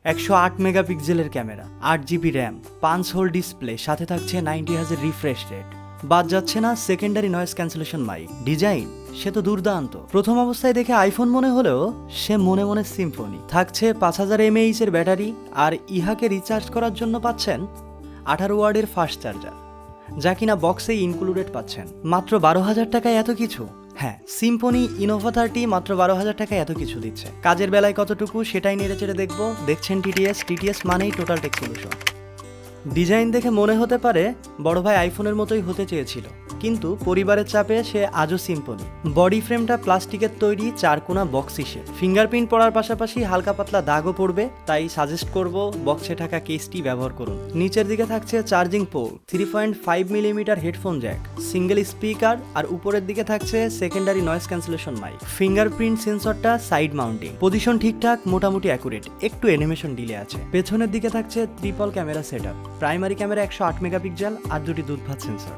108 মেগাপিক্সেলের camera, 8GB RAM, 5 whole display, সাথে থাকছে 90Hz রিফ্রেশ রেট। বাদ যাচ্ছে না secondary noise cancellation mic. Design সে তো দুর্দান্ত। প্রথম অবস্থায় দেখে আইফোন মনে হলেও সে মনে মনে সিম্ফনি। থাকছে 5000 mAh এর ব্যাটারি, আর ইহাকে রিচার্জ করার জন্য পাচ্ছেন 18 ওয়াটের ফাস্ট চার্জার, যা কিনা বক্সে ইনক্লুডেড পাচ্ছেন। মাত্র 12,000 টাকায় এত কিছু? হ্যাঁ, সিম্ফনি ইনোভা 30 মাত্র 12,000 টাকায় এত কিছু দিচ্ছে। কাজের বেলায় কতটুকু সেটাই নেড়েচেড়ে দেখবো। দেখছেন টিটিএস মানেই টোটাল টেক সলিউশন। ডিজাইন দেখে মনে হতে পারে বড় ভাই আইফোনের মতোই হতে চেয়েছিল, কিন্তু পরিবারের চাপে সে আজও সিম্ফনি। বডি ফ্রেমটা প্লাস্টিকের তৈরি, চারকোনা বক্সি শেপ। ফিঙ্গারপ্রিন্ট পড়ার পাশাপাশি হালকা পাতলা দাগও পড়বে, তাই সাজেস্ট করব বক্সে থাকা কেসটি ব্যবহার করুন। নিচের দিকে থাকছে charging port, 3.5 millimetre headphone jack, single speaker, আর উপরের দিকে থাকছে secondary noise cancellation mic. Fingerprint সেন্সরটা সাইড মাউন্টিং, পজিশন ঠিকঠাক, মোটামুটি অ্যাকুরেট, একটু অ্যানিমেশন ডিলে আছে। পেছনের দিকে থাকছে triple camera setup, primary camera 108 megapixel আর দুটি দুধভাত সেন্সর।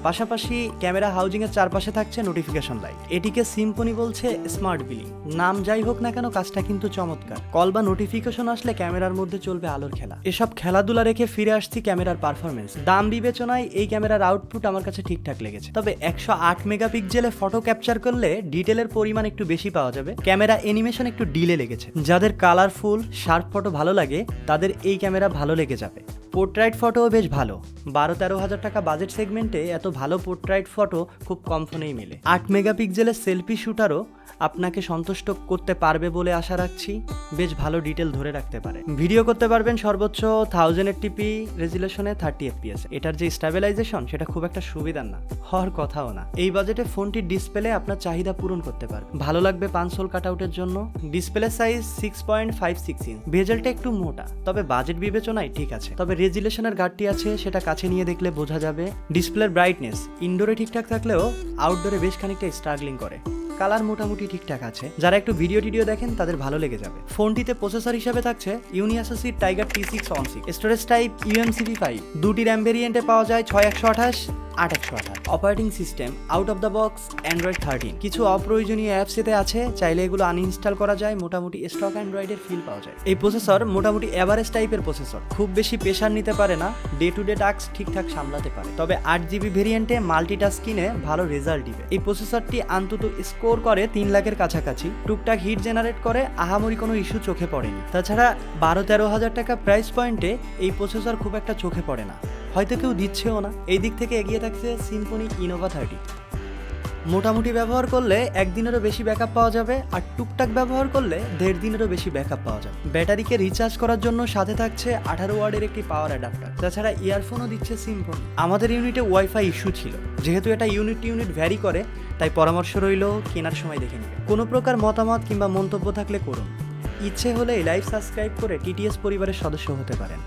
পাশাপাশি ক্যামেরা হাউজিং এর চারপাশে থাকছে নোটিফিকেশন লাইট। এটিকে সিম্ফনি বলছে স্মার্ট বিলিং। নাম যাই হোক না কেন, কাজটা কিন্তু চমৎকার। কল বা নোটিফিকেশন আসলে ক্যামেরার মধ্যে চলবে আলোর খেলা। এসব খেলাধুলা রেখে ফিরে আসছি ক্যামেরার পারফরমেন্স। দাম বিবেচনায় এই ক্যামেরার আউটপুট আমার কাছে ঠিকঠাক লেগেছে। তবে 108 মেগাপিক্সেলে ফটো ক্যাপচার করলে ডিটেলের পরিমাণ একটু বেশি পাওয়া যাবে। ক্যামেরা অ্যানিমেশন একটু ডিলে লেগেছে। যাদের কালারফুল শার্প ফটো ভালো লাগে তাদের এই ক্যামেরা ভালো লেগে যাবে। পোর্ট্রাইট ফটোও বেশ ভালো। 12-13 হাজার টাকা বাজেট সেগমেন্টে এত ভালো পোর্ট্রাইট ফটো খুব কম ফোনেই মেলে। 8 মেগাপিক্সেলের সেলফি শুটারও আপনাকে সন্তুষ্ট করতে পারবে বলে আশা রাখছি। বেশ ভালো ডিটেল ধরে রাখতে পারে। ভিডিও করতে পারবেন সর্বোচ্চ 1080p রেজুলেশনে 30 fps। এটার যে স্টেবিলাইজেশন সেটা খুব একটা সুবিধার না, হওয়ার কথাও না। এই বাজেটে ফোনটির ডিসপ্লে আপনার চাহিদা পূরণ করতে পারবে। ভালো লাগবে 5 হোল কাটআউটের জন্য। ডিসপ্লে সাইজ 6.56 ইঞ্চ, বেজেলটা একটু মোটা, তবে বাজেট বিবেচনায় ঠিক আছে। তবে রেজুলেশনের ঘাটতি আছে, সেটা কাছে নিয়ে দেখলে বোঝা যাবে। ডিসপ্লের ব্রাইটনেস ইনডোরে ঠিকঠাক থাকলেও আউটডোরে বেশ খানিকটা স্ট্রাগলিং করে। কালার মোটামুটি ঠিকঠাক আছে। যারা একটু ভিডিও দেখেন তাদের ভালো লেগে যাবে। ফোনটিতে প্রসেসর হিসেবে থাকছে ইউনিয়াসোসি tiger T616। Storage type UMCP5। দুটি র্যাম ভেরিয়েন্টে পাওয়া যায় 6128, 8128। Operating system out of the box Android 13। কিছু অপ্রয়োজনীয় অ্যাপস এতে আছে, চাইলে এগুলো আনইনস্টল করা যায়। মোটামুটি স্টক অ্যান্ড্রয়েডের ফিল পাওয়া যায়। এই প্রসেসর মোটামুটি এভারেজ টাইপের প্রসেসর, খুব বেশি প্রেশার নিতে পারে না, ডে টু ডে টাস্ক ঠিকঠাক সামলাতে পারে। তবে 8GB ভেরিয়েন্টে মাল্টিটাস্কিংয়ে ভালো রেজাল্ট দিবে। এই প্রসেসরটি অন্তত স্কোর করে 3 লাখের কাছাকাছি। টুকটাক হিট জেনারেট করে, আহামরি কোনো ইস্যু চোখে পড়েনি। তাছাড়া 12-13 হাজার টাকা প্রাইস পয়েন্টে এই প্রসেসর খুব একটা চোখে পড়ে না, হয়তো কেউ দিচ্ছেও না। এই দিক থেকে এগিয়ে থাকছে সিম্ফনি ইনোভা 30। মোটামুটি ব্যবহার করলে 1 দিনেরও বেশি ব্যাকআপ পাওয়া যাবে, আর টুকটাক ব্যবহার করলে 1.5 দিনেরও বেশি ব্যাকআপ পাওয়া যাবে। ব্যাটারিকে রিচার্জ করার জন্য সাথে থাকছে 18 ওয়াটের একটি পাওয়ার অ্যাডাপ্টার। তাছাড়া ইয়ারফোনও দিচ্ছে সিম্ফনি। আমাদের ইউনিটে ওয়াইফাই ইস্যু ছিল, যেহেতু এটা ইউনিট ভ্যারি করে, তাই পরামর্শ রইল কেনার সময় দেখে নেবেন। কোনো প্রকার মতামত কিংবা মন্তব্য থাকলে করুন। ইচ্ছে হলে লাইভ সাবস্ক্রাইব করে টিটিএস পরিবারের সদস্য হতে পারেন।